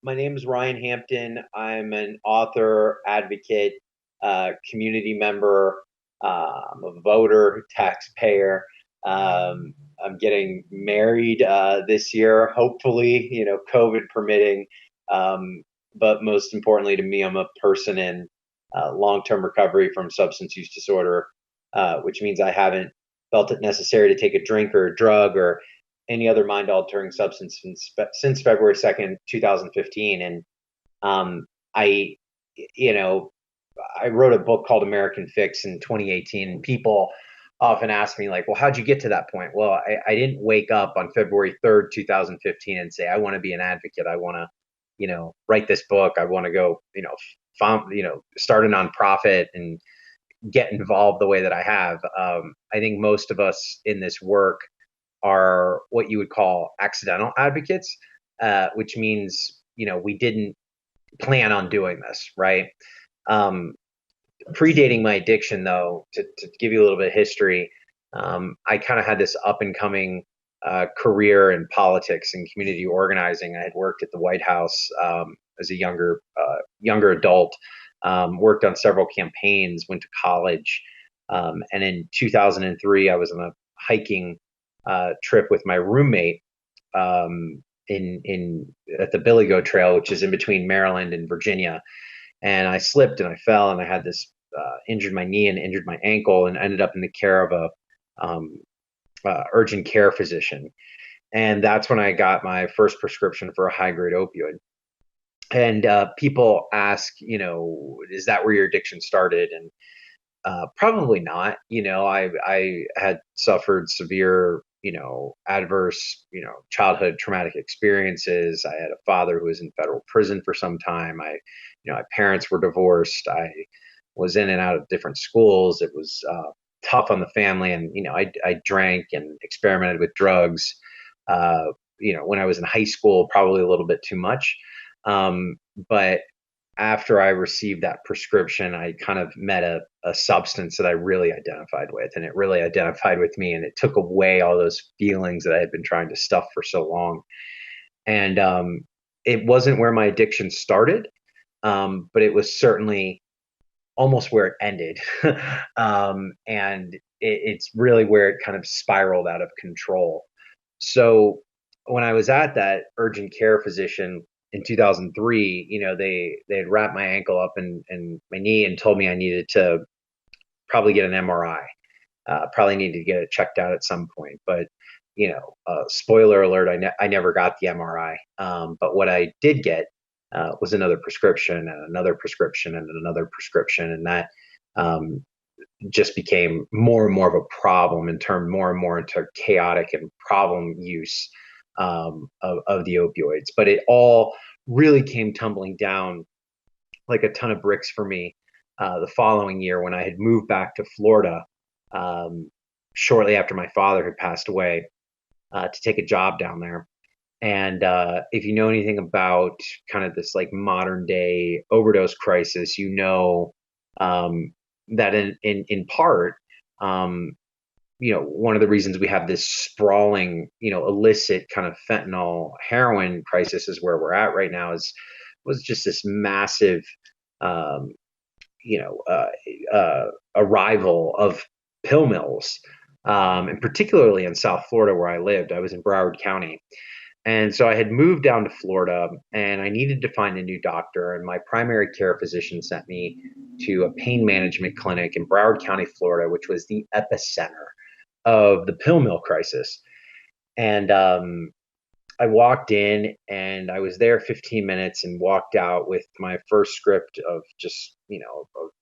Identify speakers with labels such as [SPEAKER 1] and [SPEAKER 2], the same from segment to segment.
[SPEAKER 1] My name is Ryan Hampton. I'm an author, advocate, community member. I'm a voter, taxpayer. I'm getting married this year, hopefully, COVID permitting. Um, but most importantly to me, I'm a person in long-term recovery from substance use disorder, which means I haven't felt it necessary to take a drink or a drug or any other mind altering substance since February 2nd, 2015. And I, you know, I wrote a book called American Fix in 2018, and people often ask me, like, well, how'd you get to that point? Well, I didn't wake up on February 3rd, 2015 and say, I want to be an advocate. I want to, write this book. I want to go, start a nonprofit and get involved the way that I have. I think most of us in this work are what you would call accidental advocates, which means, we didn't plan on doing this, right? Um, Predating my addiction, though, to give you a little bit of history, I kind of had this up and coming career in politics and community organizing. I had worked at the White House as a younger adult, worked on several campaigns, went to college, and in 2003, I was on a hiking trip with my roommate in at the Billy Goat Trail, which is in between Maryland and Virginia. And I slipped and I fell and I had this injured my knee and injured my ankle and ended up in the care of a urgent care physician. And that's when I got my first prescription for a high grade opioid. And people ask, is that where your addiction started? And probably not. I had suffered severe, adverse, childhood traumatic experiences. I had a father who was in federal prison for some time. My parents were divorced. I was in and out of different schools. It was tough on the family, and I drank and experimented with drugs. When I was in high school, probably a little bit too much. But after I received that prescription, I kind of met a substance that I really identified with, and it really identified with me, and it took away all those feelings that I had been trying to stuff for so long. And it wasn't where my addiction started, but it was certainly almost where it ended. And it's really where it kind of spiraled out of control. So when I was at that urgent care physician in 2003, they had wrapped my ankle up and my knee and told me I needed to probably get an MRI. Probably needed to get it checked out at some point. But spoiler alert, I never got the MRI. But what I did get was another prescription and another prescription and another prescription, and that just became more and more of a problem and turned more and more into chaotic and problem use of the opioids. But it all really came tumbling down like a ton of bricks for me the following year when I had moved back to Florida shortly after my father had passed away to take a job down there. And if you know anything about kind of this like modern day overdose crisis, that in part, one of the reasons we have this sprawling, illicit kind of fentanyl heroin crisis is where we're at right now was just this massive, um, arrival of pill mills, and particularly in South Florida where I lived. I was in Broward County. And so I had moved down to Florida and I needed to find a new doctor. And my primary care physician sent me to a pain management clinic in Broward County, Florida, which was the epicenter of the pill mill crisis. And I walked in and I was there 15 minutes and walked out with my first script of just, a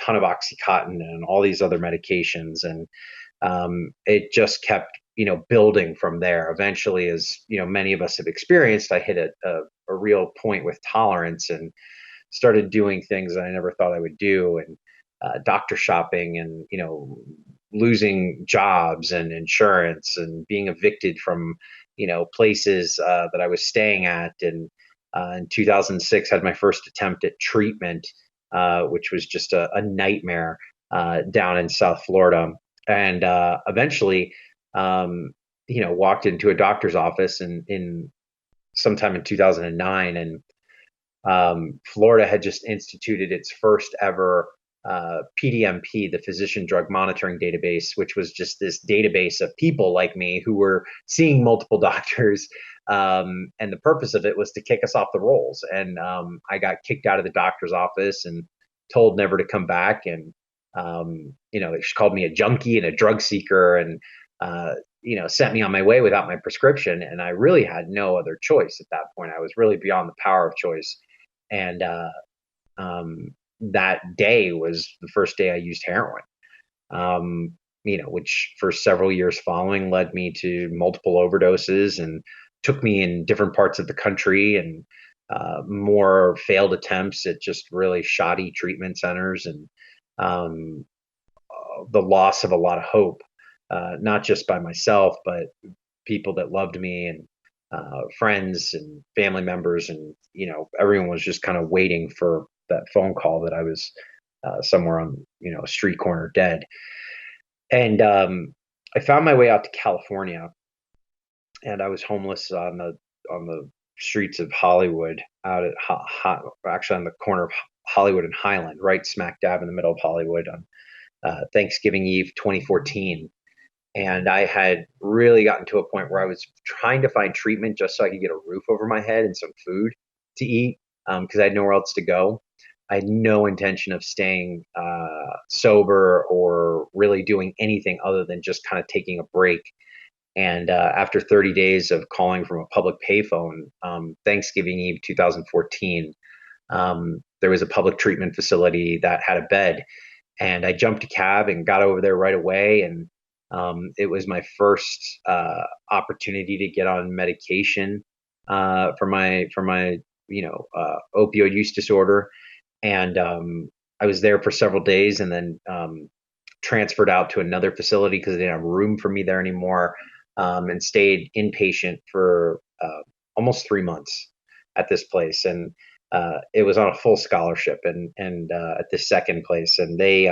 [SPEAKER 1] ton of Oxycontin and all these other medications. And it just kept, building from there. Eventually, as, many of us have experienced, I hit a real point with tolerance and started doing things that I never thought I would do. And doctor shopping and, losing jobs and insurance and being evicted from places that I was staying at. And in 2006, had my first attempt at treatment, which was just a nightmare down in South Florida. And eventually, walked into a doctor's office in sometime in 2009, and Florida had just instituted its first ever PDMP, the Physician Drug Monitoring Database, which was just this database of people like me who were seeing multiple doctors. And the purpose of it was to kick us off the rolls. And I got kicked out of the doctor's office and told never to come back. And, she called me a junkie and a drug seeker and, sent me on my way without my prescription. And I really had no other choice at that point. I was really beyond the power of choice. And that day was the first day I used heroin, which for several years following led me to multiple overdoses and took me in different parts of the country and more failed attempts at just really shoddy treatment centers and the loss of a lot of hope, not just by myself, but people that loved me and friends and family members. And, everyone was just kind of waiting for that phone call that I was somewhere on, a street corner dead. And I found my way out to California, and I was homeless on the streets of Hollywood, out at actually on the corner of Hollywood and Highland, right smack dab in the middle of Hollywood on Thanksgiving Eve 2014. And I had really gotten to a point where I was trying to find treatment just so I could get a roof over my head and some food to eat, because I had nowhere else to go. I had no intention of staying sober or really doing anything other than just kind of taking a break. And after 30 days of calling from a public payphone, Thanksgiving Eve 2014, there was a public treatment facility that had a bed. And I jumped a cab and got over there right away. And it was my first opportunity to get on medication for my opioid use disorder. And I was there for several days and then transferred out to another facility because they didn't have room for me there anymore, and stayed inpatient for almost 3 months at this place. And it was on a full scholarship and at this second place. And they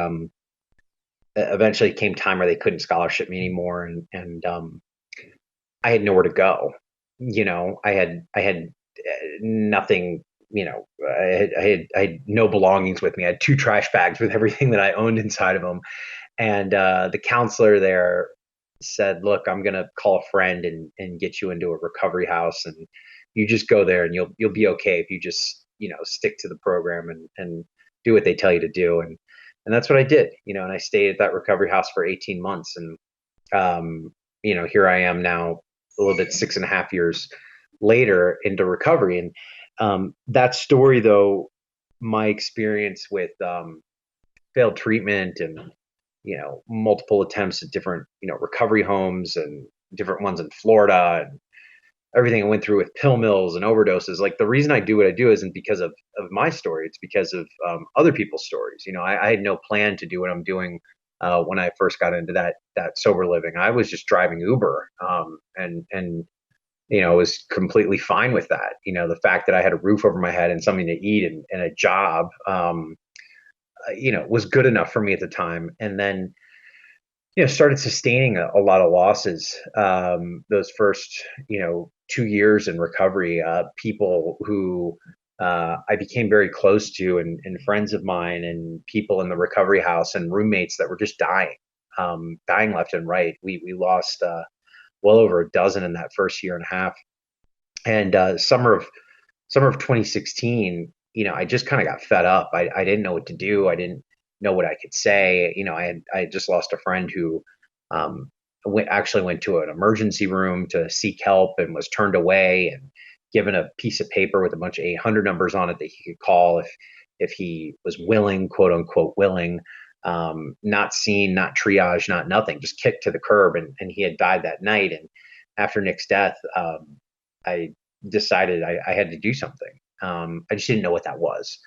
[SPEAKER 1] eventually came time where they couldn't scholarship me anymore. And I had nowhere to go. I had nothing. I had no belongings with me. I had 2 trash bags with everything that I owned inside of them. And the counselor there said, "Look, I'm gonna call a friend and get you into a recovery house, and you just go there, and you'll be okay if you just stick to the program and do what they tell you to do." And that's what I did. And I stayed at that recovery house for 18 months, and here I am now, a little bit 6.5 years later into recovery. And that story, though, my experience with failed treatment and multiple attempts at different recovery homes and different ones in Florida and everything I went through with pill mills and overdoses. Like, the reason I do what I do isn't because of my story. It's because of other people's stories. I had no plan to do what I'm doing when I first got into that sober living. I was just driving Uber, and was completely fine with that. The fact that I had a roof over my head and something to eat and a job, was good enough for me at the time. And then, started sustaining a lot of losses. Those first, 2 years in recovery, people who I became very close to, and friends of mine, and people in the recovery house, and roommates that were just dying left and right. We lost well over a dozen in that first year and a half. And summer of 2016, I just kind of got fed up. I didn't know what to do. I didn't know what I could say. I had just lost a friend who actually went to an emergency room to seek help and was turned away and given a piece of paper with a bunch of 800 numbers on it that he could call if he was willing, quote unquote willing. Not seen, not triage, not nothing, just kicked to the curb. And he had died that night. And after Nick's death, I decided I had to do something. I just didn't know what that was.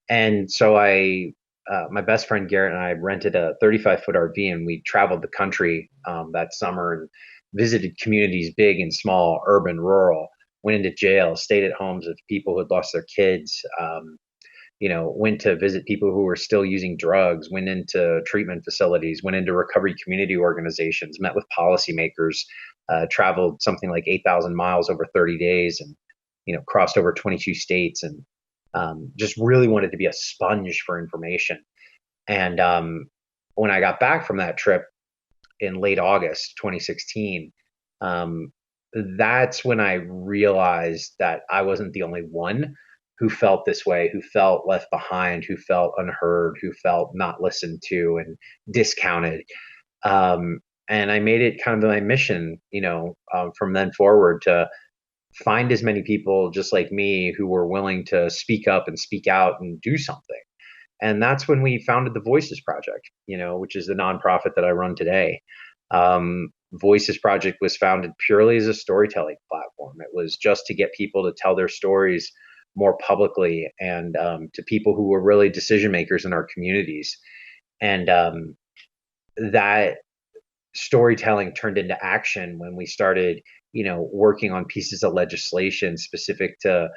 [SPEAKER 1] And so my best friend Garrett and I rented a 35-foot RV, and we traveled the country that summer and visited communities, big and small, urban, rural, went into jail, stayed at homes of people who had lost their kids, went to visit people who were still using drugs, went into treatment facilities, went into recovery community organizations, met with policymakers, traveled something like 8,000 miles over 30 days and, crossed over 22 states. And just really wanted to be a sponge for information. And when I got back from that trip in late August 2016, um, that's when I realized that I wasn't the only one who felt this way, who felt left behind, who felt unheard, who felt not listened to and discounted. Um, and I made it kind of my mission, from then forward to find as many people just like me who were willing to speak up and speak out and do something. And that's when we founded the Voices Project, which is the nonprofit that I run today. Voices Project was founded purely as a storytelling platform. It was just to get people to tell their stories more publicly, and to people who were really decision makers in our communities. And that storytelling turned into action when we started, working on pieces of legislation specific to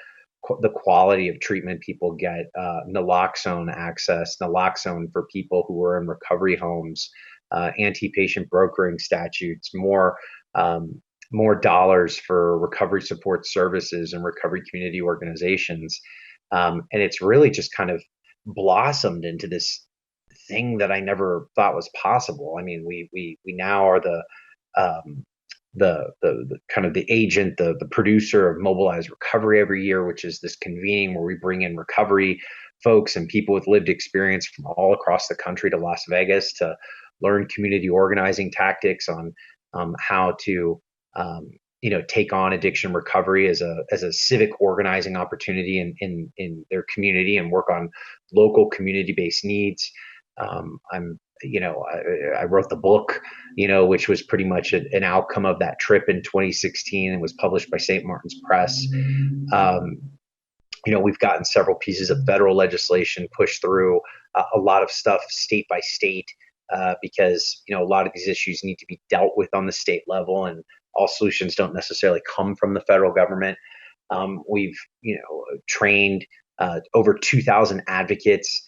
[SPEAKER 1] the quality of treatment people get, naloxone access, naloxone for people who are in recovery homes, anti-patient brokering statutes, more dollars for recovery support services and recovery community organizations. And it's really just kind of blossomed into this thing that I never thought was possible. I mean, we now are um, the kind of the agent, the producer of Mobilized Recovery every year, which is this convening where we bring in recovery folks and people with lived experience from all across the country to Las Vegas to learn community organizing tactics on how to take on addiction recovery as a civic organizing opportunity in their community and work on local community based needs. I wrote the book, which was pretty much an outcome of that trip in 2016 and was published by St. Martin's Press. Um, we've gotten several pieces of federal legislation pushed through, a lot of stuff state by state, because, a lot of these issues need to be dealt with on the state level, and all solutions don't necessarily come from the federal government. We've, trained over 2,000 advocates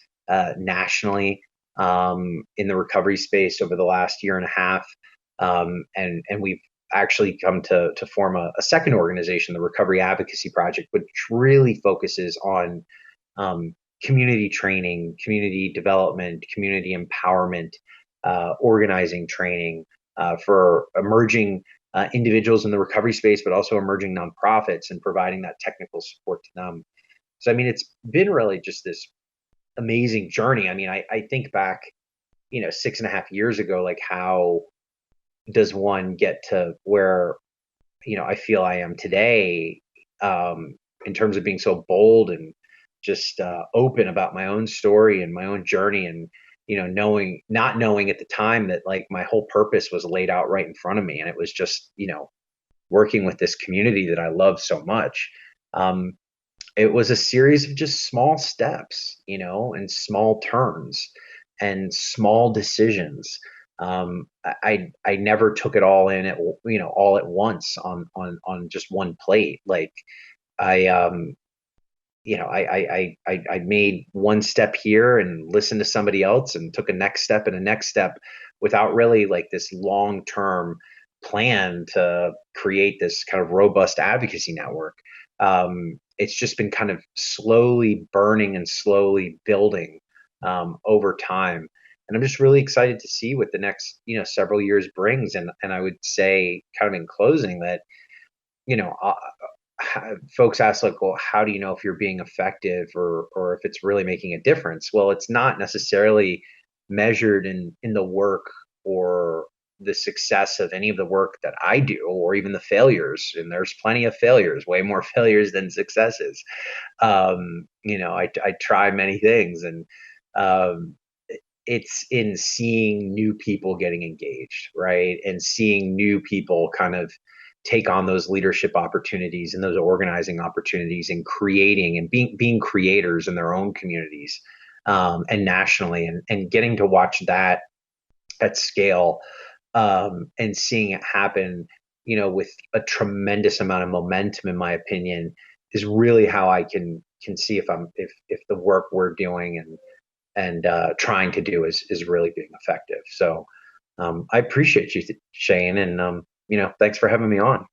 [SPEAKER 1] nationally, in the recovery space over the last year and a half. And we've actually come to form a second organization, the Recovery Advocacy Project, which really focuses on community training, community development, community empowerment, organizing training for emerging individuals in the recovery space, but also emerging nonprofits, and providing that technical support to them. So, I mean, it's been really just this amazing journey. I mean, I think back, 6.5 years ago, like, how does one get to where, I feel I am today, in terms of being so bold and just open about my own story and my own journey, and, not knowing at the time that, like, my whole purpose was laid out right in front of me. And it was just, working with this community that I love so much. It was a series of just small steps, and small turns and small decisions. I never took it all in all at once on just one plate. Like, I I made one step here and listened to somebody else and took a next step and a next step without really, like, this long term plan to create this kind of robust advocacy network. It's just been kind of slowly burning and slowly building over time. And I'm just really excited to see what the next, several years brings. And I would say, kind of in closing, that, you know, uh, folks ask, like, well, how do you know if you're being effective, or if it's really making a difference? Well, it's not necessarily measured in the work or the success of any of the work that I do, or even the failures. And there's plenty of failures, way more failures than successes. I try many things, and um, it's in seeing new people getting engaged, right? And seeing new people kind of take on those leadership opportunities and those organizing opportunities, and creating and being creators in their own communities, and nationally, and getting to watch that at scale, and seeing it happen, with a tremendous amount of momentum, in my opinion, is really how I can see if the work we're doing and trying to do is really being effective. So I appreciate you, Shane, and thanks for having me on.